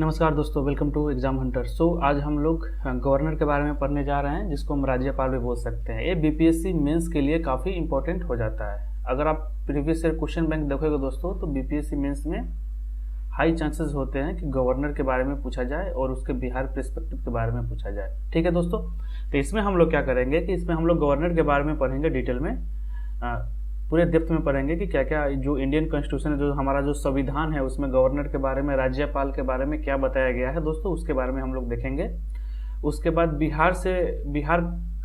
नमस्कार दोस्तों, welcome to exam Hunter. आज हम लोग गवर्नर के बारे में पढ़ने जा रहे हैं, जिसको हम राज्यपाल भी बोल सकते हैं। ये बीपीएससी मेंस के लिए काफ़ी इंपॉर्टेंट हो जाता है। अगर आप प्रीवियस ईयर क्वेश्चन बैंक देखोगे दोस्तों, तो बीपीएससी मेंस में हाई चांसेस होते हैं कि गवर्नर के बारे में पूछा जाए और उसके बिहार पर्सपेक्टिव के बारे में पूछा जाए। ठीक है दोस्तों, तो इसमें हम लोग क्या करेंगे कि इसमें हम लोग गवर्नर के बारे में पढ़ेंगे डिटेल में, पूरे डेप्थ में पढ़ेंगे कि क्या क्या जो इंडियन कॉन्स्टिट्यूशन है, जो हमारा जो संविधान है, उसमें गवर्नर के बारे में, राज्यपाल के बारे में क्या बताया गया है दोस्तों, उसके बारे में हम लोग देखेंगे। उसके बाद बिहार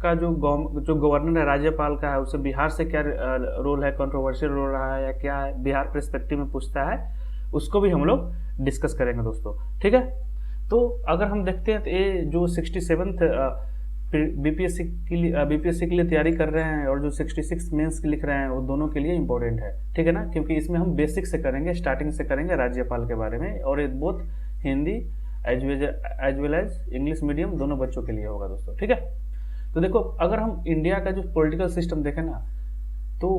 का जो गवर्नर है राज्यपाल का है, उससे बिहार से क्या रोल है, कंट्रोवर्शियल रोल रहा है या क्या है, बिहार पर्सपेक्टिव में पूछता है, उसको भी हम लोग डिस्कस करेंगे दोस्तों। ठीक है, तो अगर हम देखते हैं तो ये जो 67th बीपीएससी के लिए तैयारी कर रहे हैं और जो 66 मेंस की लिख रहे हैं, वो दोनों के लिए इंपॉर्टेंट है। ठीक है ना, क्योंकि इसमें हम बेसिक से करेंगे, स्टार्टिंग से करेंगे राज्यपाल के बारे में, और ये both Hindi as well as English medium दोनों बच्चों के लिए होगा दोस्तों। ठीक है, तो देखो, अगर हम इंडिया का जो पॉलिटिकल सिस्टम देखें ना, तो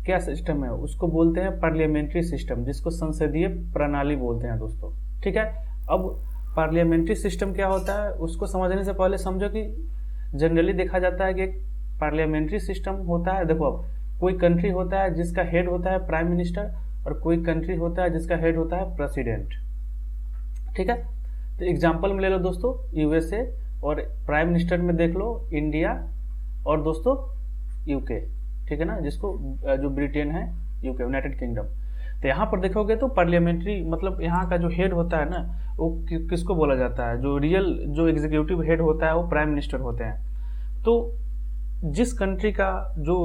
क्या सिस्टम है, उसको बोलते हैं पार्लियामेंट्री सिस्टम, जिसको संसदीय प्रणाली बोलते हैं दोस्तों। ठीक है, अब पार्लियामेंट्री सिस्टम क्या होता है, उसको समझने से पहले समझो कि जनरली देखा जाता है कि एक पार्लियामेंट्री सिस्टम होता है। देखो, अब कोई कंट्री होता है जिसका हेड होता है प्राइम मिनिस्टर, और कोई कंट्री होता है जिसका हेड होता है प्रेसिडेंट। ठीक है, तो एग्जाम्पल में ले लो दोस्तों यूएसए, और प्राइम मिनिस्टर में देख लो इंडिया, और दोस्तों यूके। ठीक है ना, जिसको जो ब्रिटेन है, यूके, यूनाइटेड किंगडम। तो यहाँ पर देखोगे तो पार्लियामेंट्री मतलब यहाँ का जो हेड होता है ना, वो किसको बोला जाता है, जो रियल जो एग्जीक्यूटिव हेड होता है वो प्राइम मिनिस्टर होते हैं। तो जिस कंट्री का जो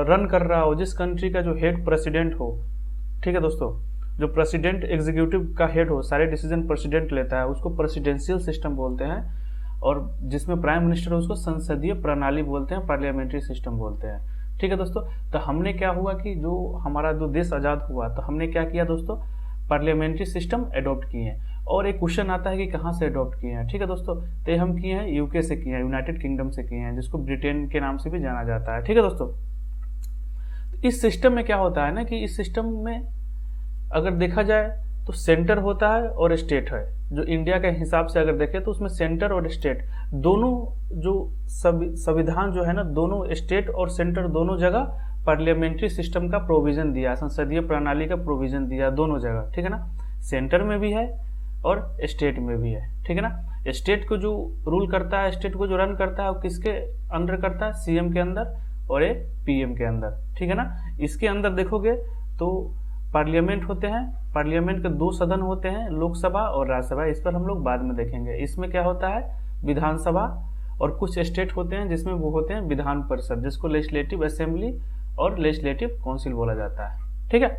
रन कर रहा हो, जिस कंट्री का जो हेड प्रेसिडेंट हो, ठीक है दोस्तों, जो प्रेसिडेंट एग्जीक्यूटिव का हेड हो, सारे डिसीजन प्रेसिडेंट लेता है, उसको प्रेसिडेंशियल सिस्टम बोलते हैं। और जिसमें प्राइम मिनिस्टर, उसको संसदीय प्रणाली बोलते हैं, पार्लियामेंट्री सिस्टम बोलते हैं। ठीक है दोस्तों, तो हमने क्या हुआ कि जो हमारा जो देश आज़ाद हुआ, तो हमने क्या किया दोस्तों, पार्लियामेंट्री सिस्टम अडॉप्ट किए हैं। और एक क्वेश्चन आता है कि कहाँ से अडॉप्ट किए हैं। ठीक है दोस्तों, तो ये हम किए हैं यूके से किए हैं, यूनाइटेड किंगडम से किए हैं, जिसको ब्रिटेन के नाम से भी जाना जाता है। ठीक है दोस्तों, तो इस सिस्टम में क्या होता है ना कि इस सिस्टम में अगर देखा जाए तो सेंटर होता है और स्टेट है। जो इंडिया के हिसाब से अगर देखें तो उसमें सेंटर और स्टेट दोनों, जो संविधान जो है ना, दोनों स्टेट और सेंटर दोनों जगह पार्लियामेंट्री सिस्टम का प्रोविजन दिया, संसदीय प्रणाली का प्रोविजन दिया दोनों जगह। ठीक है ना, सेंटर में भी है और स्टेट में भी है। ठीक है ना, स्टेट को जो रूल करता है, स्टेट को जो रन करता है, वो किसके अंडर करता है, सीएम के अंदर और ये पीएम के अंदर। ठीक है ना, इसके अंदर देखोगे तो पार्लियामेंट होते हैं, पार्लियामेंट के 2 सदन होते हैं, लोकसभा और राज्यसभा। इस पर हम लोग बाद में देखेंगे। इसमें क्या होता है, विधानसभा, और कुछ स्टेट होते हैं जिसमें वो होते हैं विधान परिषद, जिसको लेजिस्लेटिव असेंबली और लेजिस्लेटिव काउंसिल बोला जाता है। ठीक है,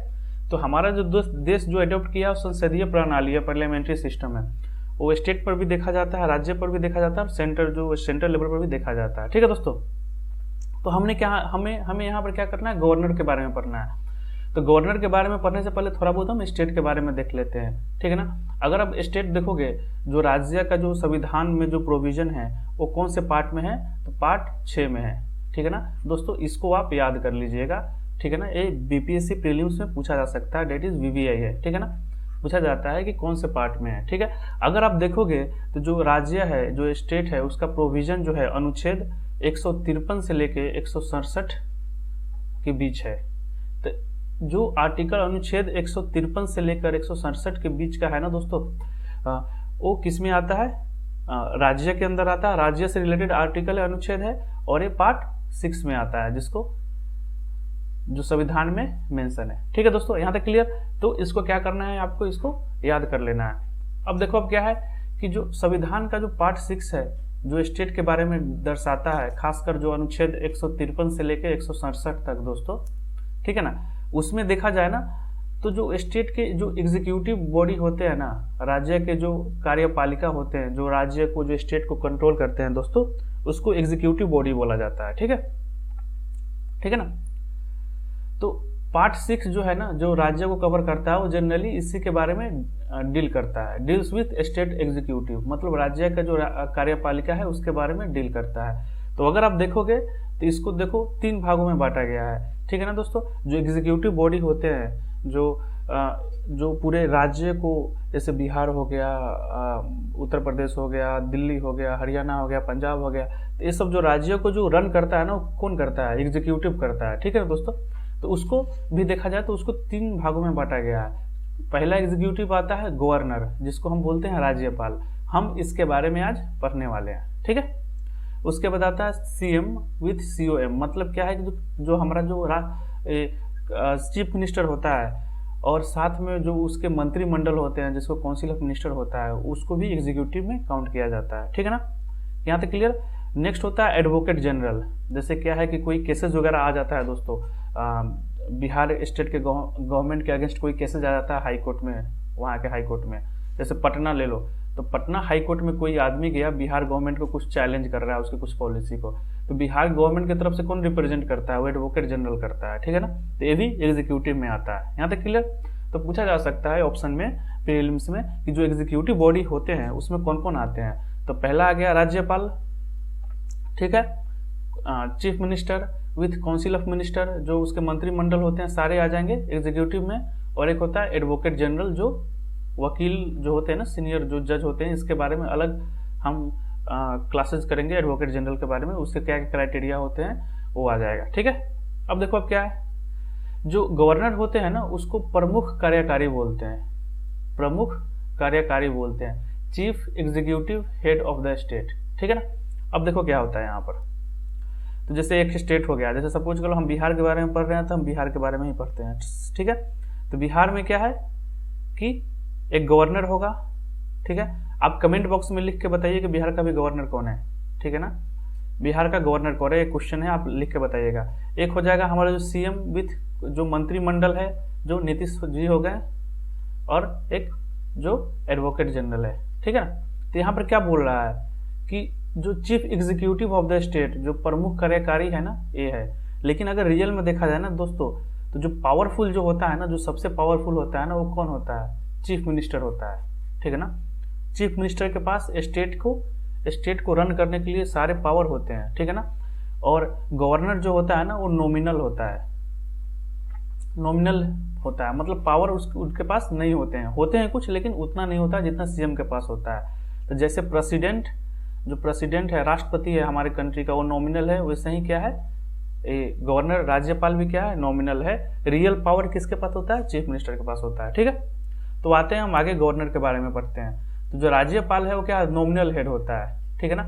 तो हमारा जो देश जो अडॉप्ट किया है संसदीय प्रणाली है, पार्लियामेंट्री सिस्टम है, वो स्टेट पर भी देखा जाता है, राज्य पर भी देखा जाता है, और सेंट्रल लेवल पर भी देखा जाता है। ठीक है दोस्तों, तो हमें यहाँ पर क्या करना है, गवर्नर के बारे में पढ़ना है। तो गवर्नर के बारे में पढ़ने से पहले थोड़ा बहुत हम स्टेट के बारे में देख लेते हैं। ठीक है ना, अगर आप स्टेट देखोगे, जो राज्य का जो संविधान में जो प्रोविजन है, वो कौन से पार्ट में है, तो पार्ट 6 में है। ठीक है ना दोस्तों, इसको आप याद कर लीजिएगा। ठीक है ना, ये बीपीएससी प्रीलिम्स में पूछा जा सकता है, डेट इज वीवीआई है। ठीक है ना, पूछा जाता है कि कौन से पार्ट में है। ठीक है, अगर आप देखोगे तो जो राज्य है, जो स्टेट है, उसका प्रोविजन जो है अनुच्छेद 153 से लेके 167 के बीच है। तो जो आर्टिकल अनुच्छेद 153 से लेकर 167 के बीच का है ना दोस्तों, वो किस में आता है, राज्य के अंदर आता है। राज्य से रिलेटेड आर्टिकल अनुच्छेद है, और ये पार्ट 6 में आता है, जिसको जो संविधान में मेंशन है। ठीक है दोस्तों, यहाँ तक क्लियर। तो इसको क्या करना है, आपको इसको याद कर लेना है। अब देखो, अब क्या है कि जो संविधान का जो पार्ट 6 है, जो स्टेट के बारे में दर्शाता है, खासकर जो अनुच्छेद 153 से लेकर 167 तक दोस्तों। ठीक है ना, उसमें देखा जाए ना, तो जो स्टेट के जो एग्जीक्यूटिव बॉडी होते हैं ना, राज्य के जो कार्यपालिका होते हैं, जो राज्य को, जो स्टेट को कंट्रोल करते हैं दोस्तों, उसको एग्जीक्यूटिव बॉडी बोला जाता है। ठीक है, ठीक है ना, तो पार्ट 6 जो है ना, जो राज्य को कवर करता है, वो जनरली इसी के बारे में डील करता है, डील्स विथ स्टेट एग्जीक्यूटिव, मतलब राज्य का जो कार्यपालिका है उसके बारे में डील करता है। तो अगर आप देखोगे तो इसको देखो 3 भागों में बांटा गया है। ठीक है ना दोस्तों, जो एग्जीक्यूटिव बॉडी होते हैं, जो जो पूरे राज्य को, जैसे बिहार हो गया, उत्तर प्रदेश हो गया, दिल्ली हो गया, हरियाणा हो गया, पंजाब हो गया, तो ये सब जो राज्यों को जो रन करता है ना, वो कौन करता है? एग्जीक्यूटिव करता है। ठीक है ना दोस्तों, तो उसको भी देखा जाए तो उसको 3 भागों में बांटा गया है। पहला एग्जीक्यूटिव आता है गवर्नर, जिसको हम बोलते हैं राज्यपाल। हम इसके बारे में आज पढ़ने वाले हैं। ठीक है, उसके बाद आता है सीएम विथ सीओएम। मतलब क्या है कि जो हमारा जो चीफ मिनिस्टर होता है और साथ में जो उसके मंत्रिमंडल होते हैं, जिसको काउंसिल ऑफ मिनिस्टर होता है, उसको भी एग्जीक्यूटिव में काउंट किया जाता है। ठीक है ना, यहाँ तक क्लियर। नेक्स्ट होता है एडवोकेट जनरल। जैसे क्या है कि कोई केसेस वगैरह आ जाता है दोस्तों, बिहार स्टेट के गवर्नमेंट के अगेंस्ट कोई केसेस आ जाता है हाई कोर्ट में, वहाँ के हाई कोर्ट में। जैसे पटना ले लो, तो पटना हाई कोर्ट में कोई आदमी गया, बिहार गवर्नमेंट को कुछ चैलेंज कर रहा है उसकी कुछ पॉलिसी को, तो बिहार गवर्नमेंट की तरफ से कौन रिप्रेजेंट करता है? वो एडवोकेट जनरल करता है। ठीक है ना, तो ये भी एग्जीक्यूटिव में आता है। यहाँ तक क्लियर। तो पूछा जा सकता है ऑप्शन में, प्रीलिम्स में, कि जो एग्जीक्यूटिव बॉडी होते हैं उसमें कौन कौन आते हैं। तो पहला आ गया राज्यपाल, ठीक है, chief minister with council of minister, जो उसके मंत्रिमंडल होते हैं सारे आ जाएंगे एग्जीक्यूटिव में। और एक होता है एडवोकेट जनरल, जो वकील जो होते हैं ना, सीनियर जो जज होते हैं, इसके बारे में अलग हम क्लासेस करेंगे एडवोकेट जनरल के बारे में, उसके क्या क्या क्राइटेरिया होते हैं वो आ जाएगा। ठीक है, अब देखो अब क्या है, जो गवर्नर होते हैं ना उसको प्रमुख कार्यकारी बोलते हैं, प्रमुख कार्यकारी बोलते हैं, chief executive head of the state. ठीक है ना, अब देखो क्या होता है यहाँ पर। तो जैसे एक स्टेट हो गया, जैसे सपोज करो हम बिहार के बारे में पढ़ रहे हैं, तो हम बिहार के बारे में ही पढ़ते हैं। ठीक है, तो बिहार में क्या है कि एक गवर्नर होगा। ठीक है, आप कमेंट बॉक्स में लिख के बताइए कि बिहार का भी गवर्नर कौन है। ठीक है ना, बिहार का गवर्नर कौन है, एक क्वेश्चन है, आप लिख के बताइएगा। एक हो जाएगा हमारा जो सीएम विथ जो मंत्रिमंडल है, जो नीतीश जी हो गए, और एक जो एडवोकेट जनरल है। ठीक है ना, तो यहाँ पर क्या बोल रहा है कि जो chief executive of the state, जो प्रमुख कार्यकारी है ना, ये है। लेकिन अगर रियल में देखा जाए ना दोस्तों, तो जो पावरफुल जो होता है ना, जो सबसे पावरफुल होता है ना, वो कौन होता है? चीफ मिनिस्टर होता है। ठीक है ना, चीफ मिनिस्टर के पास स्टेट को रन करने के लिए सारे पावर होते हैं। ठीक है ना, और गवर्नर जो होता है ना, वो नॉमिनल होता है, नॉमिनल होता है, मतलब पावर उनके पास नहीं होते हैं कुछ, लेकिन उतना नहीं होता जितना सीएम के पास होता है। तो जैसे प्रेसिडेंट है, राष्ट्रपति है हमारे कंट्री का, वो नॉमिनल है, वैसे ही क्या है गवर्नर, राज्यपाल भी क्या है, नॉमिनल है। रियल पावर किसके पास होता है? चीफ मिनिस्टर के पास होता है। ठीक है, तो आते हैं हम आगे गवर्नर के बारे में पढ़ते हैं। तो जो राज्यपाल है वो क्या, नॉमिनल हेड होता है। ठीक है ना,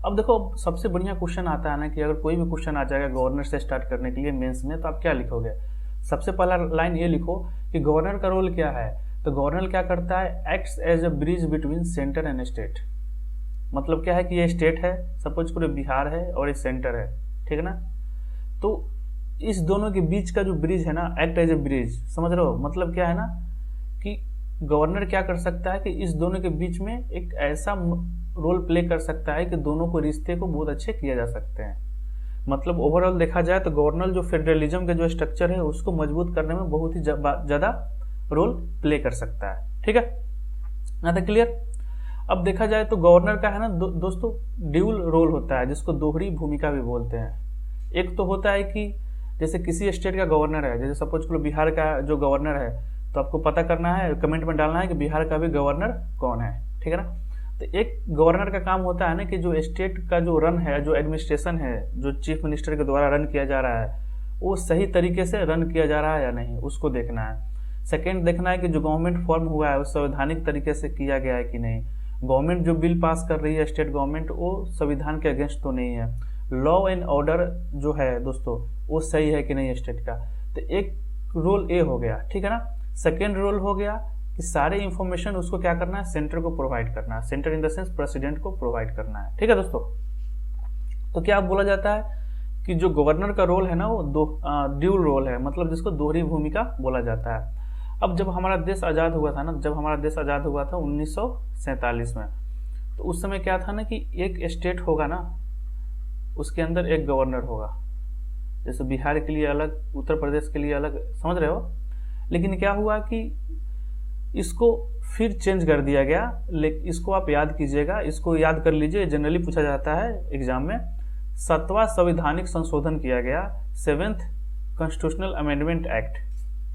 अब देखो सबसे बढ़िया क्वेश्चन आता है ना कि अगर कोई भी क्वेश्चन आ जाएगा गवर्नर से स्टार्ट करने के लिए मेंस में, तो आप क्या लिखोगे? सबसे पहला लाइन ये लिखो कि गवर्नर का रोल क्या है। तो गवर्नर क्या करता है? Acts as a bridge between centre and state. मतलब क्या है कि ये स्टेट है, सपोज करो बिहार है और ये सेंटर है। ठीक है ना, तो इस दोनों के बीच का जो ब्रिज है ना, एक्ट एज ए ब्रिज, समझ रहे हो? मतलब क्या है ना कि गवर्नर क्या कर सकता है कि इस दोनों के बीच में एक ऐसा रोल प्ले कर सकता है कि दोनों को रिश्ते को बहुत अच्छे किया जा सकते हैं। मतलब ओवरऑल देखा जाए तो गवर्नर जो फेडरलिज्म के जो स्ट्रक्चर है उसको मजबूत करने में बहुत ही ज्यादा रोल प्ले कर सकता है। ठीक है, यहाँ तक क्लियर। अब देखा जाए तो गवर्नर का है ना दोस्तों ड्यूल रोल होता है, जिसको दोहरी भूमिका भी बोलते हैं। एक तो होता है कि जैसे किसी स्टेट का गवर्नर है, जैसे सपोज करो बिहार का जो गवर्नर है, तो आपको पता करना है, कमेंट में डालना है कि बिहार का भी गवर्नर कौन है। ठीक है ना, तो एक गवर्नर का काम होता है ना कि जो स्टेट का जो रन है, जो एडमिनिस्ट्रेशन है, जो चीफ मिनिस्टर के द्वारा रन किया जा रहा है, वो सही तरीके से रन किया जा रहा है या नहीं, उसको देखना है। सेकेंड देखना है कि जो गवर्नमेंट फॉर्म हुआ है वो संवैधानिक तरीके से किया गया है कि नहीं। गवर्नमेंट जो बिल पास कर रही है स्टेट गवर्नमेंट, वो संविधान के अगेंस्ट तो नहीं है। लॉ एंड ऑर्डर जो है दोस्तों वो सही है कि नहीं स्टेट का। तो एक रोल ए हो गया। ठीक है ना, सेकेंड रोल हो गया कि सारे इंफॉर्मेशन उसको क्या करना है, सेंटर को प्रोवाइड करना है। Centre in the sense president को प्रोवाइड करना है। ठीक है दोस्तों, तो क्या बोला जाता है कि जो गवर्नर का रोल है ना वो ड्यूल रोल है, मतलब जिसको दोहरी भूमिका बोला जाता है। अब जब हमारा देश आज़ाद हुआ था ना, जब हमारा देश आज़ाद हुआ था 1947 में, तो उस समय क्या था ना कि एक स्टेट होगा ना, उसके अंदर एक गवर्नर होगा। जैसे बिहार के लिए अलग, उत्तर प्रदेश के लिए अलग, समझ रहे हो। लेकिन क्या हुआ कि इसको फिर चेंज कर दिया गया। लेकिन इसको आप याद कीजिएगा, इसको याद कर लीजिए, जनरली पूछा जाता है एग्जाम में। 7वां संवैधानिक संशोधन किया गया, 7th कॉन्स्टिट्यूशनल अमेंडमेंट एक्ट।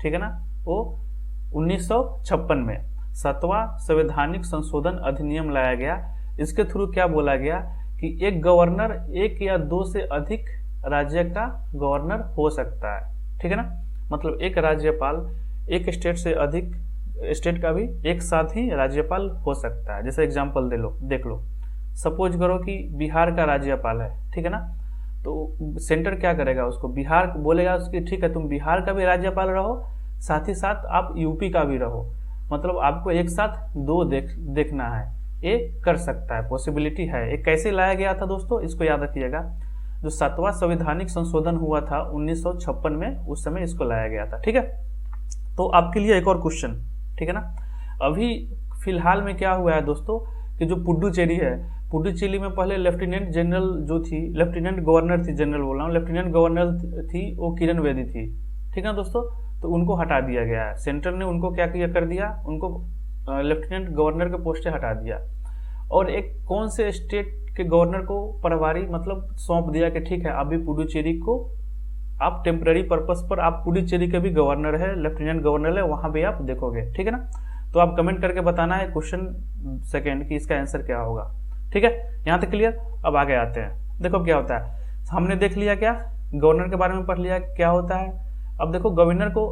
ठीक है ना, वो 1956 में 7वां संवैधानिक संशोधन अधिनियम लाया गया। इसके थ्रू क्या बोला गया कि एक गवर्नर एक या दो से अधिक राज्य का गवर्नर हो सकता है, ठीक है ना। मतलब एक राज्यपाल एक स्टेट से अधिक स्टेट का भी एक साथ ही राज्यपाल हो सकता है। जैसे एग्जांपल देख लो, सपोज करो कि बिहार का राज्यपाल है, ठीक है ना, तो सेंटर क्या करेगा, उसको बिहार बोलेगा उसकी ठीक है तुम बिहार का भी राज्यपाल रहो, साथ ही साथ आप यूपी का भी रहो, मतलब आपको एक साथ दो देखना है, ये कर सकता है, पॉसिबिलिटी है। ये कैसे लाया गया था दोस्तों, इसको याद रखिएगा। जो 7वां संवैधानिक संशोधन हुआ था 1956 में, उस समय इसको लाया गया था, ठीक है। तो आपके लिए एक और क्वेश्चन, ठीक है ना। अभी फिलहाल में क्या हुआ है दोस्तों कि जो पुडुचेरी है, पुडुचेरी में पहले लेफ्टिनेंट जनरल जो थी, लेफ्टिनेंट गवर्नर थी, जनरल बोल रहा हूँ, लेफ्टिनेंट गवर्नर थी वो किरण बेदी थी, ठीक है ना दोस्तों। तो उनको हटा दिया गया है, सेंटर ने उनको क्या किया कर दिया, उनको लेफ्टिनेंट गवर्नर के पोस्ट से हटा दिया। और एक कौन से स्टेट के गवर्नर को प्रभारी मतलब सौंप दिया कि ठीक है अभी पुडुचेरी को आप टेम्पररी पर्पस पर आप पुडुचेरी के भी गवर्नर है, लेफ्टिनेंट गवर्नर है, वहां भी आप देखोगे, ठीक है ना। तो आप कमेंट करके बताना है क्वेश्चन सेकंड कि इसका आंसर क्या होगा, ठीक है। यहाँ तक क्लियर। अब आगे आते हैं, देखो क्या होता है। हमने देख लिया क्या, गवर्नर के बारे में पढ़ लिया क्या होता है। अब देखो गवर्नर को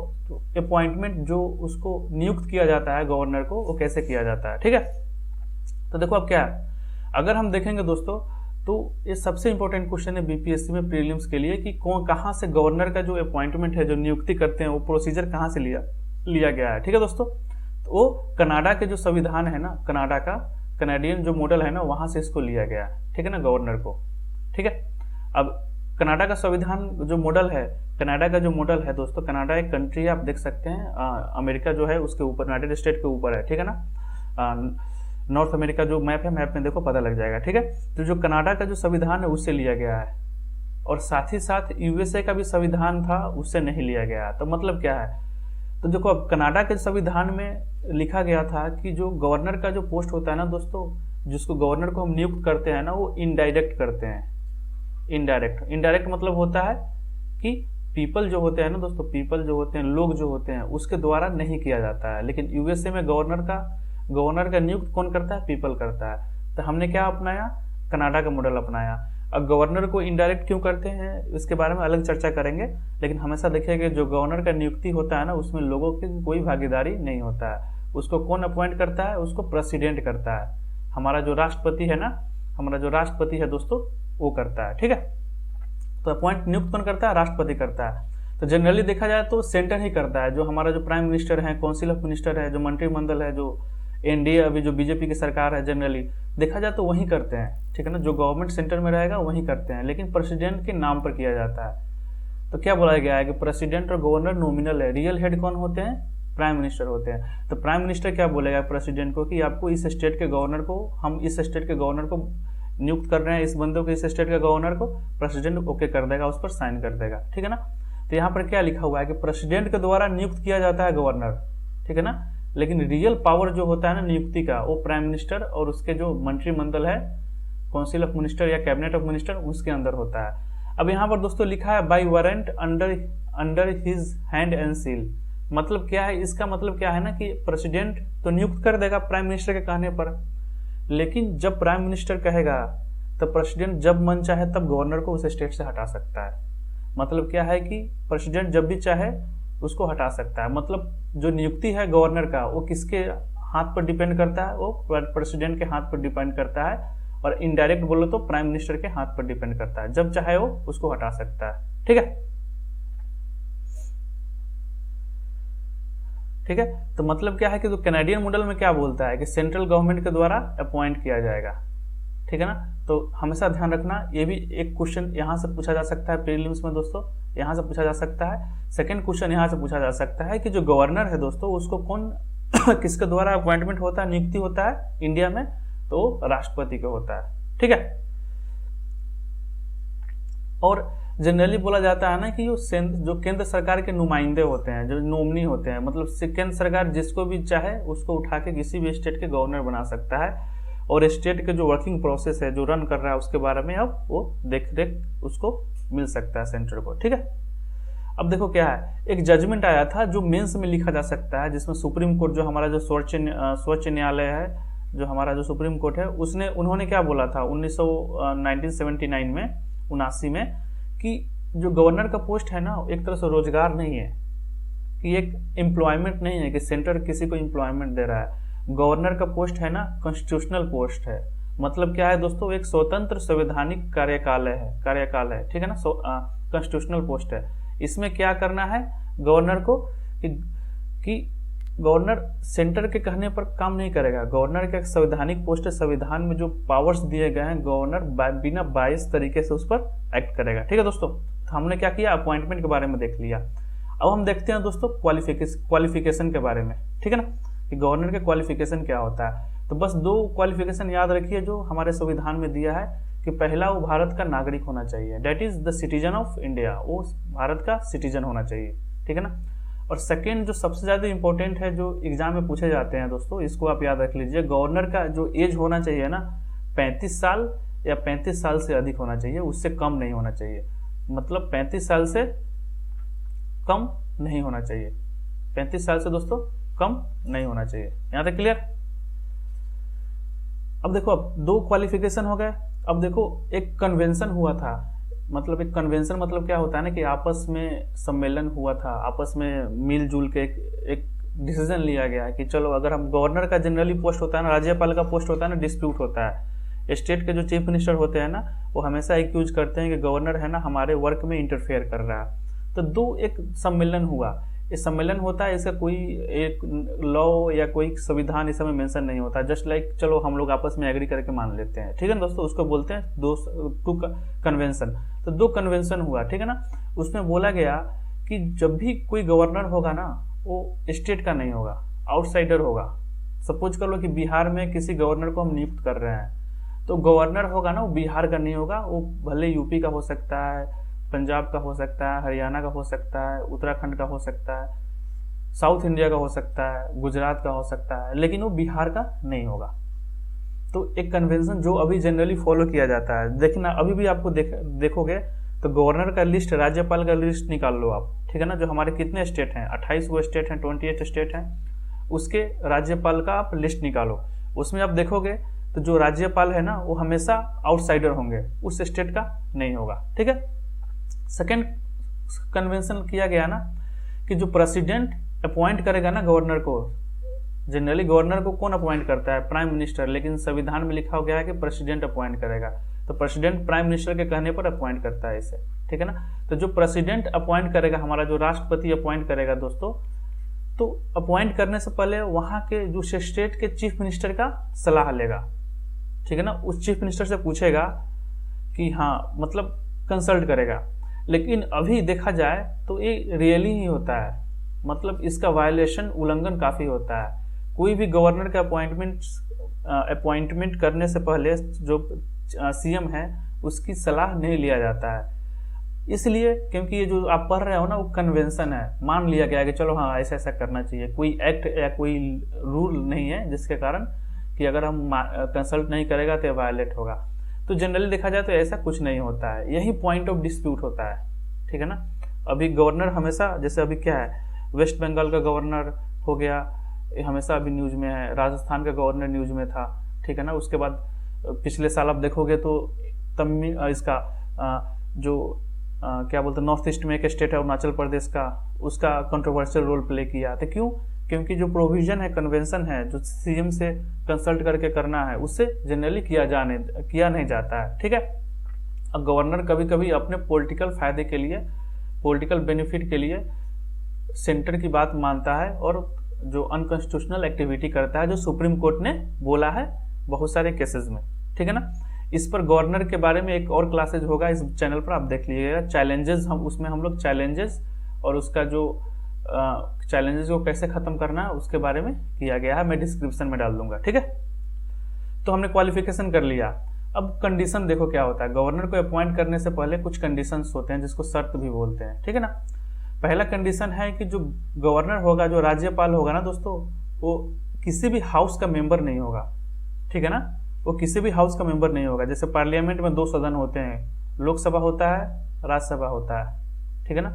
अपॉइंटमेंट जो उसको नियुक्त किया जाता है गवर्नर को, वो कैसे किया जाता है, ठीक है। तो देखो अब क्या है, अगर हम देखेंगे दोस्तों तो ये सबसे इंपॉर्टेंट क्वेश्चन है बीपीएससी में प्रीलिम्स के लिए कि कहाँ से गवर्नर का जो अपॉइंटमेंट है, जो नियुक्ति करते हैं, वो प्रोसीजर कहाँ से लिया गया है, ठीक है दोस्तों। तो वो कनाडा के जो संविधान है ना, कनाडा का कनाडियन जो मॉडल है ना, वहां से इसको लिया गया है, ठीक है ना, गवर्नर को, ठीक है। अब कनाडा का संविधान जो मॉडल है, कनाडा का जो मॉडल है दोस्तों, कनाडा एक कंट्री है, आप देख सकते हैं, अमेरिका जो है उसके ऊपर, यूनाइटेड स्टेट के ऊपर है, ठीक है ना। नॉर्थ अमेरिका जो मैप है, मैप में देखो पता लग जाएगा, ठीक है। तो जो कनाडा का जो संविधान है उससे लिया गया है, और साथ ही साथ यूएसए का भी संविधान था, उससे नहीं लिया गया। तो मतलब क्या है, तो देखो अब कनाडा के संविधान में लिखा गया था कि जो गवर्नर का जो पोस्ट होता है ना दोस्तों, जिसको गवर्नर को हम नियुक्त करते हैं ना, वो इनडायरेक्ट करते हैं। इनडायरेक्ट मतलब होता है कि पीपल जो होते हैं ना दोस्तों, पीपल जो होते हैं, लोग जो होते हैं, उसके द्वारा नहीं किया जाता है। लेकिन यूएसए में गवर्नर का नियुक्त कौन करता है, पीपल करता है। तो हमने क्या अपनाया, कनाडा का मॉडल अपनाया। अब गवर्नर को इनडायरेक्ट क्यों करते हैं, इसके बारे में अलग चर्चा करेंगे, लेकिन हमेशा देखिए जो गवर्नर का नियुक्ति होता है ना, उसमें लोगों की कोई भागीदारी नहीं होता है। उसको कौन अपॉइंट करता है, उसको प्रेसिडेंट करता है, हमारा जो राष्ट्रपति है ना, हमारा जो राष्ट्रपति है दोस्तों, वो करता है, ठीक है। तो अपॉइंट नियुक्त कौन करता है, राष्ट्रपति करता है। तो जनरली देखा जाए तो सेंटर ही करता है, जो हमारा जो प्राइम मिनिस्टर है, काउंसिल ऑफ मिनिस्टर है, जो मंत्रिमंडल है, जो एनडीए अभी जो बीजेपी की सरकार है, जनरली देखा जाए तो वही करते हैं, ठीक है ना। जो गवर्नमेंट सेंटर में रहेगा वही करते हैं, लेकिन प्रेसिडेंट के नाम पर किया जाता है। तो क्या बोला गया है कि प्रेसिडेंट और गवर्नर नॉमिनल है, रियल हेड कौन होते हैं, प्राइम मिनिस्टर होते हैं। तो प्राइम मिनिस्टर क्या बोलेगा प्रेसिडेंट को कि आपको इस स्टेट के गवर्नर को, हम इस स्टेट के गवर्नर को नियुक्त कर रहे हैं, इस बंदे को, इस स्टेट के गवर्नर को, प्रेसिडेंट ओके कर देगा, उस पर साइन कर देगा, ठीक है ना। तो यहाँ पर क्या लिखा हुआ है कि प्रेसिडेंट के द्वारा नियुक्त किया जाता है गवर्नर, ठीक है ना, लेकिन रियल पावर जो होता है ना नियुक्ति का, वो प्राइम मिनिस्टर और उसके जो मंत्रिमंडल है, काउंसिल ऑफ मिनिस्टर या कैबिनेट ऑफ मिनिस्टर, उसके अंदर होता है। अब यहाँ पर दोस्तों लिखा है by warrant under his hand and seal. मतलब क्या है, इसका मतलब क्या है ना कि प्रेसिडेंट तो नियुक्त कर देगा प्राइम मिनिस्टर के कहने पर, लेकिन जब प्राइम मिनिस्टर कहेगा तो प्रेसिडेंट जब मन चाहे तब गवर्नर को उस स्टेट से हटा सकता है। मतलब क्या है कि प्रेसिडेंट जब भी चाहे उसको हटा सकता है। मतलब जो नियुक्ति है गवर्नर का, वो किसके हाथ पर डिपेंड करता है, वो प्रेसिडेंट के हाथ पर डिपेंड करता है, और इनडायरेक्ट बोलो तो प्राइम मिनिस्टर के हाथ पर डिपेंड करता है, जब चाहे वो उसको हटा सकता है, ठीक है। ठीक है, तो मतलब क्या है कि जो कैनेडियन मॉडल में क्या बोलता है कि सेंट्रल गवर्नमेंट के द्वारा अपॉइंट किया जाएगा, ठीक है ना। तो हमेशा ध्यान रखना, ये भी एक क्वेश्चन यहाँ से पूछा जा सकता है प्रीलिम्स में दोस्तों, यहाँ से पूछा जा सकता है। सेकंड क्वेश्चन यहाँ से पूछा जा सकता है कि जो गवर्नर है दोस्तों, उसको कौन किसके द्वारा अपॉइंटमेंट होता है, नियुक्ति होता है इंडिया में, तो राष्ट्रपति का होता है, ठीक है। और जनरली बोला जाता है ना कि जो केंद्र सरकार के नुमाइंदे होते हैं, जो नॉमिनी होते हैं, मतलब केंद्र सरकार जिसको भी चाहे उसको उठा के किसी भी स्टेट के गवर्नर बना सकता है, और स्टेट के जो वर्किंग प्रोसेस है, जो रन कर रहा है, उसके बारे में अब वो देख रेख उसको मिल सकता है सेंटर को, ठीक है। अब देखो क्या है, एक जजमेंट आया था जो मेंस में लिखा जा सकता है, जिसमें सुप्रीम कोर्ट जो हमारा जो सर्वोच्च न्यायालय है, जो हमारा जो सुप्रीम कोर्ट है, उसने उन्होंने क्या बोला था 1979 में 79 में कि जो गवर्नर का पोस्ट है ना, एक तरह से रोजगार नहीं है, कि एक एम्प्लॉयमेंट नहीं है कि सेंटर किसी को एम्प्लॉयमेंट दे रहा है। गवर्नर का पोस्ट है ना कॉन्स्टिट्यूशनल पोस्ट है। मतलब क्या है दोस्तों, एक स्वतंत्र संवैधानिक कार्यकाल है, ठीक है ना, कॉन्स्टिट्यूशनल पोस्ट है। इसमें क्या करना है गवर्नर को कि गवर्नर सेंटर के कहने पर काम नहीं करेगा। गवर्नर का एक संवैधानिक पोस्ट है, संविधान में जो पावर्स दिए गए हैं, गवर्नर बिना बायस तरीके से उस पर एक्ट करेगा। ठीक है दोस्तों, तो हमने क्या किया, अपॉइंटमेंट के बारे में देख लिया। अब हम देखते हैं दोस्तों क्वालिफिकेशन के बारे में, ठीक है ना, कि गवर्नर के क्वालिफिकेशन क्या होता है। तो बस 2 क्वालिफिकेशन याद रखिए जो हमारे संविधान में दिया है, कि पहला वो भारत का नागरिक होना चाहिए, that is the citizen of India, वो भारत का सिटीजन होना चाहिए, ठीक है ना। और सेकेंड जो सबसे ज़्यादा इंपॉर्टेंट है, जो एग्जाम में पूछे जाते हैं दोस्तों, इसको आप याद रख लीजिए, गवर्नर का जो एज होना चाहिए ना 35 साल या 35 साल से अधिक होना चाहिए, उससे कम नहीं होना चाहिए। मतलब 35 साल से कम नहीं होना चाहिए, 35 साल से दोस्तों कम नहीं होना चाहिए। यहाँ तक क्लियर। अब देखो, अब 2 क्वालिफिकेशन हो गए। अब देखो एक कन्वेंशन हुआ था, मतलब एक कन्वेंशन मतलब क्या होता है ना, कि आपस में सम्मेलन हुआ था, आपस में मिलजुल के एक डिसीजन लिया गया कि चलो, अगर हम गवर्नर का जनरली पोस्ट होता है ना, राज्यपाल का पोस्ट होता है ना, डिस्प्यूट होता है। स्टेट के जो चीफ मिनिस्टर होते हैं ना, वो हमेशा एक्यूज करते हैं कि गवर्नर है ना हमारे वर्क में इंटरफेयर कर रहा है। तो 2 एक सम्मेलन हुआ, ये सम्मेलन होता है, इसका कोई एक लॉ या कोई संविधान इस समय मेंशन नहीं होता, जस्ट लाइक चलो हम लोग आपस में एग्री करके मान लेते हैं, ठीक है ना दोस्तों, उसको बोलते हैं 2 कन्वेंशन। तो 2 कन्वेंशन हुआ, ठीक है ना। उसमें बोला गया कि जब भी कोई गवर्नर होगा ना, वो स्टेट का नहीं होगा, आउटसाइडर होगा। सपोज कर लो कि बिहार में किसी गवर्नर को हम नियुक्त कर रहे हैं, तो गवर्नर होगा ना वो बिहार का नहीं होगा, वो भले यूपी का हो सकता है, पंजाब का हो सकता है, हरियाणा का हो सकता है, उत्तराखंड का हो सकता है, साउथ इंडिया का हो सकता है, गुजरात का हो सकता है, लेकिन वो बिहार का नहीं होगा। तो एक कन्वेंशन जो अभी जनरली फॉलो किया जाता है, देखना अभी भी आपको देखोगे तो गवर्नर का लिस्ट, राज्यपाल का लिस्ट निकाल लो आप, ठीक है ना। जो हमारे कितने स्टेट हैं, 28 वो स्टेट हैं, 28 स्टेट हैं, उसके राज्यपाल का आप लिस्ट निकालो। उसमें आप देखोगे तो जो राज्यपाल है ना, वो हमेशा आउटसाइडर होंगे, उस स्टेट का नहीं होगा, ठीक है। सेकेंड कन्वेंशन किया गया ना, कि जो प्रेसिडेंट अपॉइंट करेगा ना गवर्नर को, जनरली गवर्नर को कौन अपॉइंट करता है, प्राइम मिनिस्टर, लेकिन संविधान में लिखा हो गया है कि प्रेसिडेंट अपॉइंट करेगा। तो प्रेसिडेंट प्राइम मिनिस्टर के कहने पर अपॉइंट करता है इसे, ठीक है ना। तो जो प्रेसिडेंट अपॉइंट करेगा, हमारा जो राष्ट्रपति अपॉइंट करेगा दोस्तों, तो अपॉइंट करने से पहले वहां के जो स्टेट के चीफ मिनिस्टर का सलाह लेगा, ठीक है ना। उस चीफ मिनिस्टर से पूछेगा कि हाँ, मतलब कंसल्ट करेगा। लेकिन अभी देखा जाए तो ये रियली ही होता है, मतलब इसका वायलेशन, उल्लंघन काफी होता है। कोई भी गवर्नर का अपॉइंटमेंट करने से पहले जो सीएम है उसकी सलाह नहीं लिया जाता है, इसलिए क्योंकि ये जो आप पढ़ रहे हो ना, वो कन्वेंशन है, मान लिया गया कि चलो हाँ ऐसा ऐसा करना चाहिए। कोई एक्ट या कोई रूल नहीं है जिसके कारण कि अगर हम कंसल्ट नहीं करेगा तो वायलेट होगा। तो जनरली देखा जाए तो ऐसा कुछ नहीं होता है, यही पॉइंट ऑफ डिस्प्यूट होता है, ठीक है ना। अभी गवर्नर हमेशा, जैसे अभी क्या है, वेस्ट बंगाल का गवर्नर हो गया, हमेशा अभी न्यूज में है, राजस्थान का गवर्नर न्यूज में था, ठीक है ना। उसके बाद पिछले साल आप देखोगे तो इसका क्या बोलते हैं, नॉर्थ ईस्ट में एक स्टेट है अरुणाचल प्रदेश का, उसका कंट्रोवर्शियल रोल प्ले किया। तो क्यों? क्योंकि जो प्रोविजन है, कन्वेंशन है, जो सीएम से कंसल्ट करके करना है, उससे जनरली किया नहीं जाता है, ठीक है। अब गवर्नर कभी कभी अपने पॉलिटिकल फायदे के लिए, पॉलिटिकल बेनिफिट के लिए सेंटर की बात मानता है और जो अनकॉन्स्टिट्यूशनल एक्टिविटी करता है, जो सुप्रीम कोर्ट ने बोला है बहुत सारे केसेस में, ठीक है ना। इस पर गवर्नर के बारे में एक और क्लासेज होगा इस चैनल पर, आप देख लीजिएगा। चैलेंजेस, उसमें हम लोग चैलेंजेस और उसका जो चैलेंजेस को कैसे खत्म करना है उसके बारे में किया गया है, मैं डिस्क्रिप्शन में डाल दूंगा, ठीक है। तो हमने क्वालिफिकेशन कर लिया। अब कंडीशन देखो क्या होता है, गवर्नर को अपॉइंट करने से पहले कुछ कंडीशंस होते हैं जिसको शर्त भी बोलते हैं, ठीक है ना। पहला कंडीशन है कि जो गवर्नर होगा, जो राज्यपाल होगा ना दोस्तों, वो किसी भी हाउस का मेंबर नहीं होगा, ठीक है ना। वो किसी भी हाउस का मेंबर नहीं होगा। जैसे पार्लियामेंट में 2 सदन होते हैं, लोकसभा होता है, राज्यसभा होता है, ठीक है ना।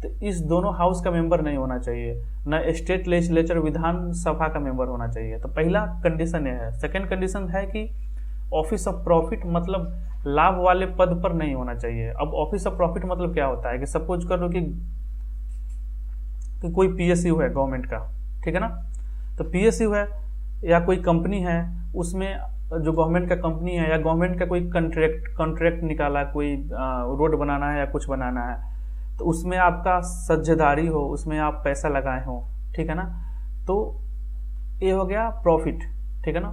तो इस दोनों हाउस का मेंबर नहीं होना चाहिए, न स्टेट लेजिस्लेचर विधानसभा का मेंबर होना चाहिए। तो पहला कंडीशन ये है। सेकंड कंडीशन है कि ऑफिस ऑफ प्रॉफिट मतलब लाभ वाले पद पर नहीं होना चाहिए। अब ऑफिस ऑफ प्रॉफिट मतलब क्या होता है कि सपोज कर लो कि कोई पीएसयू है गवर्नमेंट का, ठीक है ना, तो पीएसयू है या कोई कंपनी है, उसमें जो गवर्नमेंट का कंपनी है या गवर्नमेंट का कोई कॉन्ट्रैक्ट निकाला, कोई रोड बनाना है या कुछ बनाना है, तो उसमें आपका साझेदारी हो, उसमें आप पैसा लगाए हो, ठीक है ना, तो ये हो गया प्रॉफिट, ठीक है ना।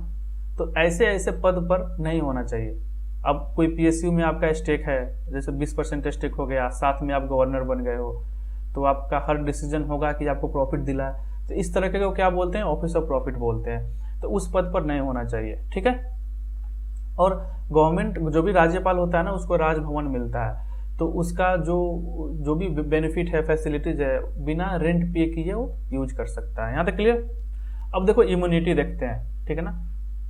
तो ऐसे ऐसे पद पर नहीं होना चाहिए। अब कोई पीएसयू में आपका स्टेक है, जैसे 20% स्टेक हो गया, साथ में आप गवर्नर बन गए हो, तो आपका हर डिसीजन होगा कि आपको प्रॉफिट दिलाए, तो इस तरह के को क्या बोलते हैं, ऑफिस ऑफ प्रॉफिट बोलते हैं। तो उस पद पर नहीं होना चाहिए, ठीक है। और गवर्नमेंट जो भी राज्यपाल होता है ना, उसको राजभवन मिलता है, तो उसका जो भी बेनिफिट है, फैसिलिटीज है, बिना रेंट पे किए वो यूज कर सकता है। यहाँ तक क्लियर। अब देखो इम्यूनिटी देखते हैं, ठीक है ना।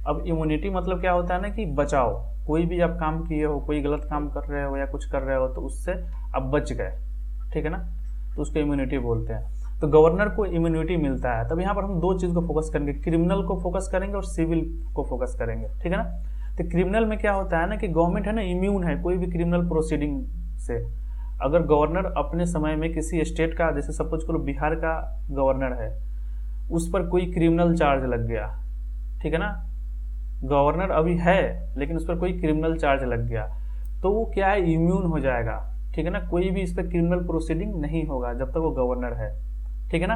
अब इम्यूनिटी मतलब क्या होता है ना कि बचाव, कोई भी आप काम किए हो, कोई गलत काम कर रहे हो या कुछ कर रहे हो, तो उससे आप बच गए, ठीक है ना, तो उसको इम्यूनिटी बोलते हैं। तो गवर्नर को इम्यूनिटी मिलता है। तब यहाँ पर हम दो चीज को फोकस करेंगे, क्रिमिनल को फोकस करेंगे और सिविल को फोकस करेंगे, ठीक है ना। तो क्रिमिनल में क्या होता है ना कि गवर्नमेंट है ना इम्यून है कोई भी क्रिमिनल प्रोसीडिंग से। अगर गवर्नर अपने समय में किसी स्टेट का, जैसे सपोज करो बिहार का गवर्नर है, उस पर कोई क्रिमिनल चार्ज लग गया, ठीक है ना, गवर्नर अभी है लेकिन उस पर कोई क्रिमिनल चार्ज लग गया, तो वो क्या है, इम्यून हो जाएगा, ठीक है ना। कोई भी इस पर क्रिमिनल प्रोसीडिंग नहीं होगा जब तक वो गवर्नर है, ठीक है ना।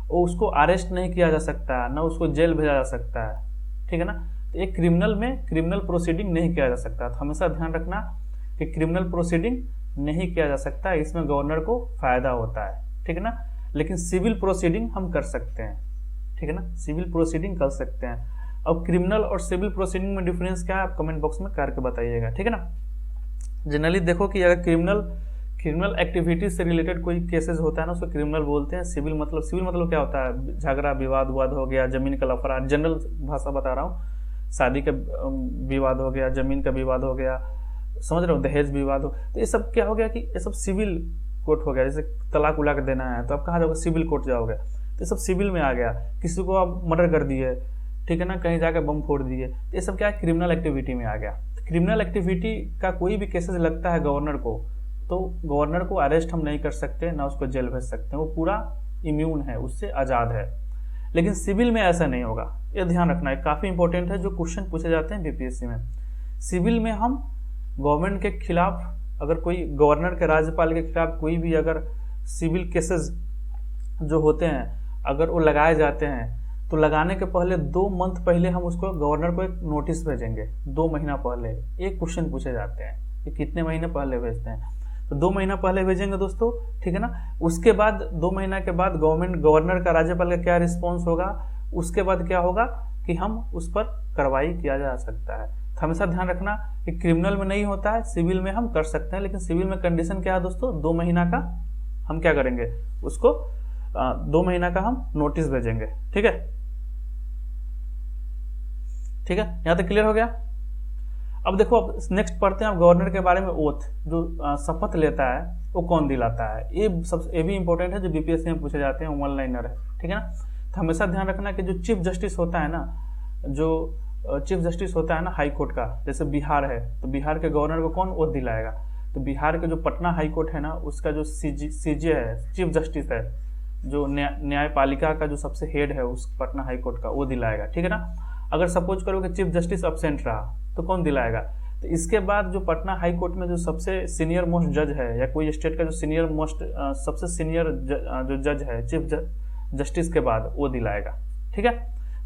वो उसको अरेस्ट नहीं किया जा सकता, ना उसको जेल भेजा जा सकता है, ठीक है ना। तो एक क्रिमिनल में क्रिमिनल प्रोसीडिंग नहीं किया जा सकता। तो हमेशा ध्यान रखना कि क्रिमिनल प्रोसीडिंग नहीं किया जा सकता, इसमें गवर्नर को फायदा होता है, ठीक है ना। लेकिन सिविल प्रोसीडिंग हम कर सकते हैं, ठीक है ना, सिविल प्रोसीडिंग कर सकते हैं। अब क्रिमिनल और सिविल प्रोसीडिंग में डिफरेंस क्या है, आप कमेंट बॉक्स में करके बताइएगा, ठीक है ना। जनरली देखो कि अगर क्रिमिनल एक्टिविटीज से रिलेटेड कोई केसेस होता है ना, उसको क्रिमिनल बोलते हैं। सिविल मतलब क्या होता है, झगड़ा विवाद हो गया, जमीन का लफड़ा, जनरल भाषा बता रहा हूँ, शादी का विवाद हो गया, जमीन का विवाद हो गया, समझ रहे हो, दहेज विवाद हो, तो ये सब क्या हो गया कि ये सब सिविल कोर्ट हो गया। जैसे तलाक उलाक देना है तो आप कहाँ जाओगे, सिविल कोर्ट जाओगे, तो ये सब सिविल में आ गया। किसी को आप मर्डर कर दिए, ठीक है ना, कहीं जाकर बम फोड़ दिए, तो ये सब क्या है, क्रिमिनल एक्टिविटी में आ गया। क्रिमिनल एक्टिविटी का कोई भी केसेस लगता है गवर्नर को, तो गवर्नर को अरेस्ट हम नहीं कर सकते, ना उसको जेल भेज सकते हैं, वो पूरा इम्यून है, उससे आज़ाद है। लेकिन सिविल में ऐसा नहीं होगा, ये ध्यान रखना है, काफ़ी इंपॉर्टेंट है, जो क्वेश्चन पूछे जाते हैं बीपीएससी में। सिविल में हम गवर्नमेंट के खिलाफ, अगर कोई गवर्नर के, राज्यपाल के खिलाफ कोई भी अगर सिविल केसेस जो होते हैं अगर वो लगाए जाते हैं, तो लगाने के पहले 2 मंथ पहले हम उसको गवर्नर को एक नोटिस भेजेंगे। 2 महीना पहले एक क्वेश्चन पूछे जाते हैं कि कितने महीने पहले भेजते हैं, तो 2 महीना पहले भेजेंगे दोस्तों, ठीक है ना। उसके बाद 2 महीना के बाद गवर्नर का, राज्यपाल का क्या रिस्पॉन्स होगा, उसके बाद क्या होगा कि हम उस पर कार्रवाई किया जा सकता है। तो हमेशा ध्यान रखना कि क्रिमिनल में नहीं होता है, सिविल में हम कर सकते हैं। लेकिन सिविल में कंडीशन क्या है दोस्तों, 2 महीना का हम क्या करेंगे, उसको 2 महीना का हम नोटिस भेजेंगे, ठीक है, ठीक है। यहां तक क्लियर हो गया। अब देखो, अब नेक्स्ट पढ़ते हैं आप गवर्नर के बारे में। ओथ जो शपथ लेता है वो कौन दिलाता है, ये भी इंपॉर्टेंट है, जो बीपीएससी में पूछे जाते हैं, वन लाइनर है, ठीक है ना। तो हमेशा ध्यान रखना कि जो चीफ जस्टिस होता है ना, जो चीफ जस्टिस होता है ना हाई कोर्ट का, जैसे बिहार है तो बिहार के गवर्नर को कौन ओथ दिलाएगा, तो बिहार के जो पटना हाई कोर्ट है ना, उसका जो सीजे है, चीफ जस्टिस है, जो न्यायपालिका का जो सबसे हेड है उस पटना हाई कोर्ट का, वो दिलाएगा, ठीक है ना। अगर सपोज करो कि चीफ जस्टिस एब्सेंट रहा तो कौन दिलाएगा, तो इसके बाद जो पटना हाई कोर्ट में जो सबसे सीनियर मोस्ट जज है, या कोई स्टेट का जो सबसे सीनियर जो जज है चीफ जस्टिस के बाद, वो दिलाएगा, ठीक है।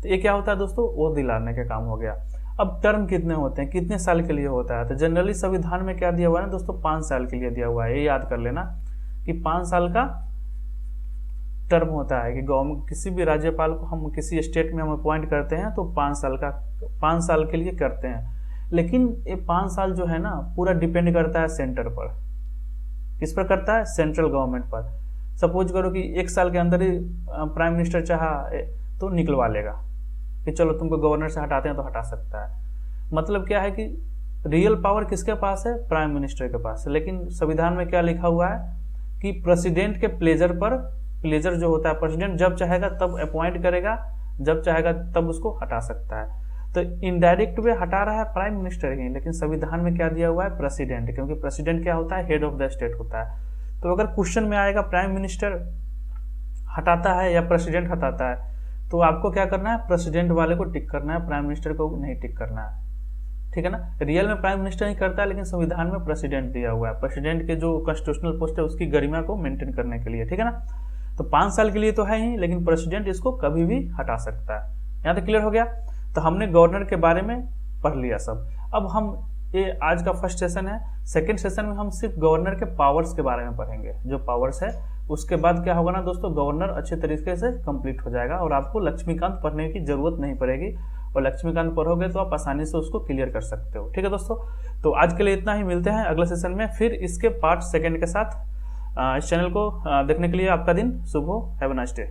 तो ये क्या होता है दोस्तों, वो दिलाने का काम हो गया। अब टर्म कितने होते हैं, कितने साल के लिए होता है, तो जनरली संविधान में क्या दिया हुआ है ना दोस्तों, 5 साल के लिए दिया हुआ है। ये याद कर लेना कि 5 साल का टर्म होता है कि गवर्नमेंट, किसी भी राज्यपाल को हम किसी स्टेट में हम अपॉइंट करते हैं तो 5 साल के लिए करते हैं। लेकिन ये 5 साल जो है ना, पूरा डिपेंड करता है सेंटर पर। किस पर करता है, सेंट्रल गवर्नमेंट पर। सपोज करो कि 1 साल के अंदर ही प्राइम मिनिस्टर चाहा तो निकलवा लेगा कि चलो तुमको गवर्नर से हटाते हैं, तो हटा सकता है। मतलब क्या है कि रियल पावर किसके पास है, प्राइम मिनिस्टर के पास है। लेकिन संविधान में क्या लिखा हुआ है कि प्रेसिडेंट के प्लेजर जो होता है, प्रेसिडेंट जब चाहेगा तब अपॉइंट करेगा, जब चाहेगा तब उसको हटा सकता है। तो इनडायरेक्ट वे हटा रहा है प्राइम मिनिस्टर ही, लेकिन संविधान में क्या दिया हुआ है, प्रेसिडेंट, क्योंकि प्रेसिडेंट क्या होता है, हेड ऑफ द स्टेट होता है। तो अगर क्वेश्चन में आएगा प्राइम मिनिस्टर हटाता है या प्रेसिडेंट हटाता है, तो आपको क्या करना है, प्रेसिडेंट वाले को टिक करना है, प्राइम मिनिस्टर को नहीं टिक करना है, ठीक है ना। रियल में प्राइम मिनिस्टर ही करता है, लेकिन संविधान में प्रेसिडेंट दिया हुआ है, प्रेसिडेंट के जो कॉन्स्टिट्यूशनल पोस्ट है उसकी गरिमा को मेंटेन करने के लिए, ठीक है ना। तो 5 साल के लिए तो है ही, लेकिन प्रेसिडेंट इसको कभी भी हटा सकता है। यहाँ तक क्लियर हो गया। तो हमने गवर्नर के बारे में पढ़ लिया सब। अब हम ये आज का फर्स्ट सेशन है, सेकंड सेशन में हम सिर्फ गवर्नर के पावर्स के बारे में पढ़ेंगे, जो पावर्स है। उसके बाद क्या होगा ना दोस्तों, गवर्नर अच्छे तरीके से कंप्लीट हो जाएगा और आपको लक्ष्मीकांत पढ़ने की जरूरत नहीं पड़ेगी, और लक्ष्मीकांत पढ़ोगे तो आप आसानी से उसको क्लियर कर सकते हो, ठीक है दोस्तों। तो आज के लिए इतना ही, मिलते हैं अगले सेशन में फिर इसके पार्ट सेकंड के साथ। इस चैनल को देखने के लिए आपका दिन शुभ हो। Have a nice day.